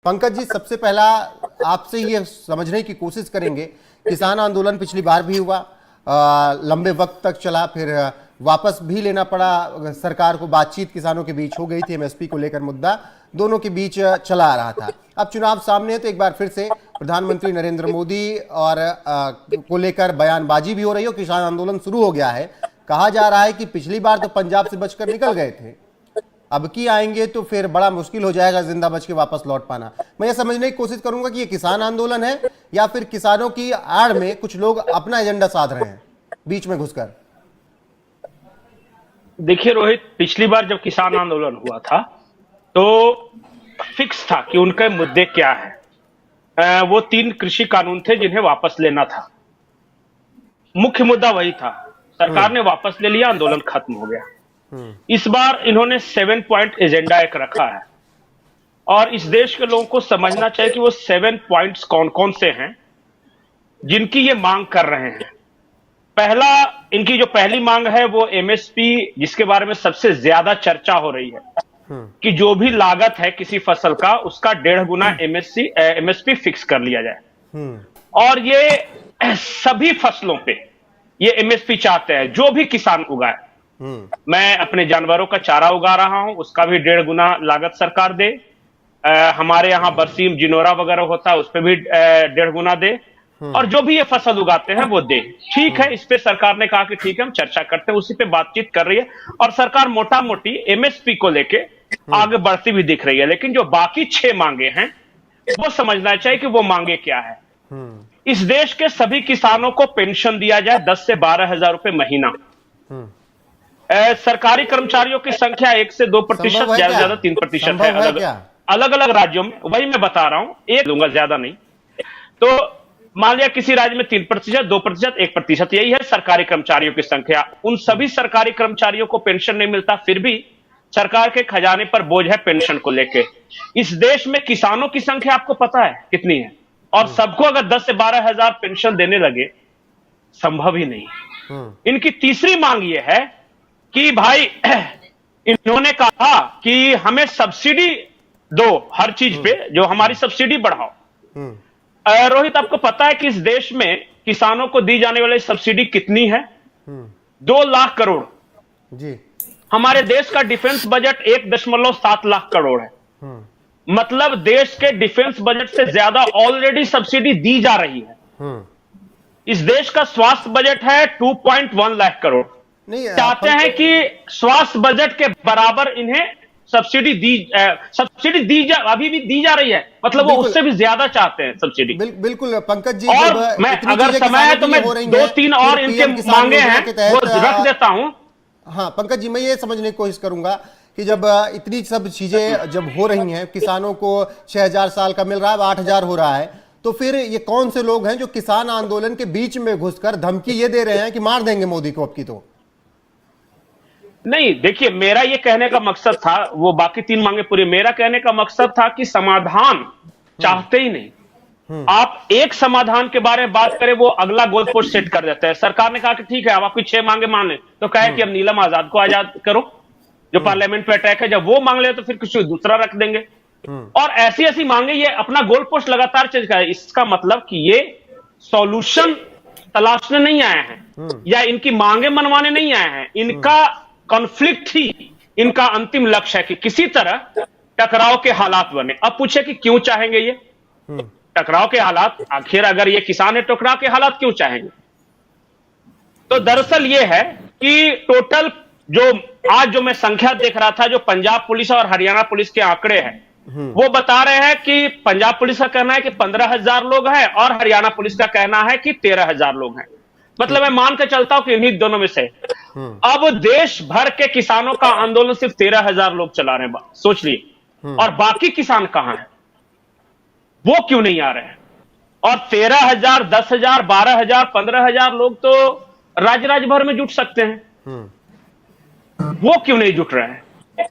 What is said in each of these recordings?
पंकज जी, सबसे पहला आपसे ये समझने की कोशिश करेंगे, किसान आंदोलन पिछली बार भी हुआ, लंबे वक्त तक चला, फिर वापस भी लेना पड़ा सरकार को, बातचीत किसानों के बीच हो गई थी, एमएसपी को लेकर मुद्दा दोनों के बीच चला आ रहा था। अब चुनाव सामने है तो एक बार फिर से प्रधानमंत्री नरेंद्र मोदी और को लेकर बयानबाजी भी हो रही है। किसान आंदोलन शुरू हो गया है। कहा जा रहा है कि पिछली बार तो पंजाब से बचकर निकल गए थे, अब की आएंगे तो फिर बड़ा मुश्किल हो जाएगा जिंदा बच के वापस लौट पाना। मैं ये समझने की कोशिश करूंगा कि ये किसान आंदोलन है या फिर किसानों की आड़ में कुछ लोग अपना एजेंडा साध रहे हैं बीच में घुसकर। देखिए रोहित, पिछली बार जब किसान आंदोलन हुआ था तो फिक्स था कि उनके मुद्दे क्या है। वो 3 कृषि कानून थे जिन्हें वापस लेना था। मुख्य मुद्दा वही था। सरकार ने वापस ले लिया, आंदोलन खत्म हो गया। इस बार इन्होंने 7 पॉइंट एजेंडा एक रखा है और इस देश के लोगों को समझना चाहिए कि वो 7 पॉइंट्स कौन कौन से हैं जिनकी ये मांग कर रहे हैं। पहला, इनकी जो पहली मांग है वो एमएसपी, जिसके बारे में सबसे ज्यादा चर्चा हो रही है कि जो भी लागत है किसी फसल का उसका 1.5 गुना एमएसपी फिक्स कर लिया जाए। और ये सभी फसलों पे ये एमएसपी चाहते हैं जो भी किसान उगाए। मैं अपने जानवरों का चारा उगा रहा हूं, उसका भी 1.5 गुना लागत सरकार दे। हमारे यहाँ बरसीम जिनोरा वगैरह होता है उस पर भी 1.5 गुना दे। और जो भी ये फसल उगाते हैं वो दे। ठीक है, इस पे सरकार ने कहा कि ठीक है हम चर्चा करते हैं, उसी पे बातचीत कर रही है और सरकार मोटा मोटी एमएसपी को लेके आगे बढ़ती भी दिख रही है। लेकिन जो बाकी 6 मांगे हैं वो समझना चाहिए कि वो मांगे क्या है। इस देश के सभी किसानों को पेंशन दिया जाए 10 से 12 हजार रुपए महीना। सरकारी कर्मचारियों की संख्या 1 से 2%, ज्यादा ज्यादा 3% है अलग अलग राज्यों में। वही मैं बता रहा हूं, एक दूंगा, ज्यादा नहीं। तो मान लिया किसी राज्य में 3%, 2%, 1%, यही है सरकारी कर्मचारियों की संख्या। उन सभी सरकारी कर्मचारियों को पेंशन नहीं मिलता, फिर भी सरकार के खजाने पर बोझ है पेंशन को लेके। इस देश में किसानों की संख्या आपको पता है कितनी है, और सबको अगर 10 से 12 हजार पेंशन देने लगे, संभव ही नहीं। इनकी तीसरी मांग यह है कि भाई इन्होंने कहा कि हमें सब्सिडी दो हर चीज पे, जो हमारी सब्सिडी बढ़ाओ। रोहित, आपको पता है कि इस देश में किसानों को दी जाने वाली सब्सिडी कितनी है? 2 लाख करोड़ जी। हमारे देश का डिफेंस बजट 1.7 लाख करोड़ है। मतलब देश के डिफेंस बजट से ज्यादा ऑलरेडी सब्सिडी दी जा रही है। इस देश का स्वास्थ्य बजट है 2.1 लाख करोड़। चाहते हैं कि स्वास्थ्य बजट के बराबर इन्हें सब्सिडी दी अभी भी दी जा रही है। मतलब वो उससे भी ज्यादा चाहते हैं सब्सिडी। बिल्कुल पंकज जी, और मैं अगर समय है तो मैं 2-3 और इनके मांगे हैं वो रख देता हूं। हाँ पंकज जी, मैं ये समझने की कोशिश करूंगा कि जब इतनी सब चीजें जब हो रही हैं, किसानों को 6000 साल का मिल रहा है, 8000 हो रहा है, तो फिर ये कौन से लोग हैं जो किसान आंदोलन के बीच में घुसकर धमकी ये दे रहे हैं कि मार देंगे मोदी को अब की? तो नहीं, देखिए, मेरा ये कहने का मकसद था, वो बाकी 3 मांगे पूरी, मेरा कहने का मकसद था कि समाधान चाहते ही नहीं। आप एक समाधान के बारे में बात करें, वो अगला गोल पोस्ट सेट कर देते हैं। सरकार ने कहा कि ठीक है अब आपकी 6 मांगे मान ले, तो कहे कि अब नीलम आजाद को आजाद करो जो पार्लियामेंट पे अटैक है। जब वो मांग ले तो फिर कुछ दूसरा रख देंगे। और ऐसी ऐसी मांगे, ये अपना गोल पोस्ट लगातार चेंज कर। इसका मतलब कि ये सॉल्यूशन तलाशने नहीं आए हैं या इनकी मांगे मनवाने नहीं आए हैं। इनका कॉन्फ्लिक्ट ही इनका अंतिम लक्ष्य है कि किसी तरह टकराव के हालात बने। अब पूछे कि क्यों चाहेंगे ये टकराव के हालात? आखिर अगर ये किसान है, टकराव के हालात क्यों चाहेंगे? तो दरअसल ये है कि टोटल जो मैं संख्या देख रहा था, जो पंजाब पुलिस और हरियाणा पुलिस के आंकड़े हैं, वो बता रहे हैं कि पंजाब पुलिस का कहना है कि 15,000 लोग हैं और हरियाणा पुलिस का कहना है कि 13,000 लोग हैं। मतलब मैं मान के चलता हूं कि इन्हीं दोनों में से। अब देश भर के किसानों का आंदोलन सिर्फ 13,000 लोग चला रहे हैं, सोच लिए। और बाकी किसान कहां हैं? वो क्यों नहीं आ रहे हैं? और 13,000, 10,000, 12,000, 15,000 लोग तो राज्य भर में जुट सकते हैं। वो क्यों नहीं जुट रहे हैं?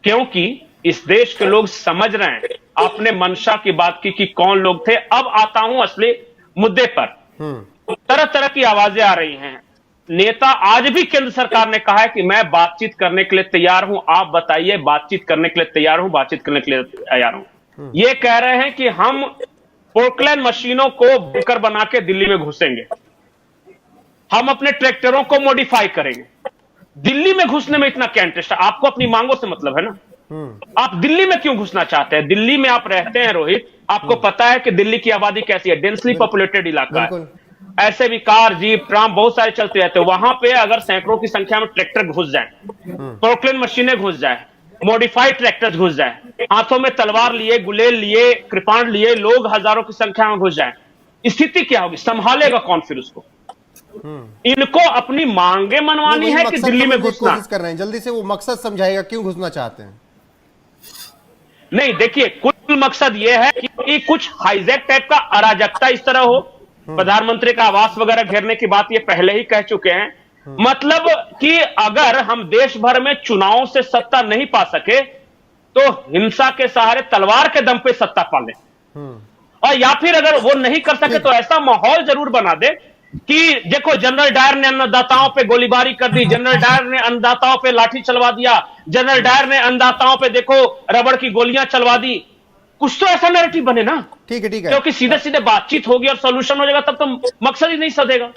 क्योंकि इस देश के लोग समझ रहे हैं, आपने मंशा की बात की कि कौन लोग थे। अब आता हूं असली मुद्दे पर। तरह तरह की आवाजें आ रही हैं। नेता, आज भी केंद्र सरकार ने कहा है कि मैं बातचीत करने के लिए तैयार हूं, आप बताइए, बातचीत करने के लिए तैयार हूं, बातचीत करने के लिए तैयार हूं। ये कह रहे हैं कि हम पोर्टलैंड मशीनों को bunker बना के दिल्ली में घुसेंगे, हम अपने ट्रैक्टरों को मॉडिफाई करेंगे। दिल्ली में घुसने में इतना क्या इंटरेस्ट है? आपको अपनी मांगों से मतलब है ना। आप दिल्ली में क्यों घुसना चाहते हैं? दिल्ली में आप रहते हैं रोहित, आपको पता है कि दिल्ली की आबादी कैसी है, डेंसली पॉपुलेटेड इलाका है। ऐसे भी कार, जीप, ट्राम बहुत सारे चलते रहते हैं। वहां पे अगर सैकड़ों की संख्या में ट्रैक्टर घुस जाए, पोर्टलैंड मशीनें घुस जाए, मॉडिफाइड ट्रैक्टर घुस जाए, हाथों में तलवार लिए, गुलेल लिए, कृपाण लिए लोग हजारों की संख्या में घुस जाए, स्थिति क्या होगी? संभालेगा कौन फिर उसको? इनको अपनी मांगे मनवानी है कि दिल्ली में घुसना? कोशिश कर रहे हैं, जल्दी से वो मकसद समझाएगा क्यों घुसना चाहते हैं। नहीं, देखिए, कुल मकसद यह है कि कुछ हाईजैक टाइप का अराजकता इस तरह हो। प्रधानमंत्री का आवास वगैरह घेरने की बात ये पहले ही कह चुके हैं। मतलब कि अगर हम देश भर में चुनाव से सत्ता नहीं पा सके तो हिंसा के सहारे, तलवार के दम पे सत्ता पा ले, और या फिर अगर वो नहीं कर सके तो ऐसा माहौल जरूर बना दे कि देखो, जनरल डायर ने अन्नदाताओं पे गोलीबारी कर दी, जनरल डायर ने अन्नदाताओं पे लाठी चलवा दिया, जनरल डायर ने अन्नदाताओं पे देखो रबड़ की गोलियां चलवा दी। कुछ तो ऐसा नैरेटिव बने ना। ठीक है, ठीक है, क्योंकि सीधे सीधे बातचीत होगी और सॉल्यूशन हो जाएगा, तब तो मकसद ही नहीं सधेगा।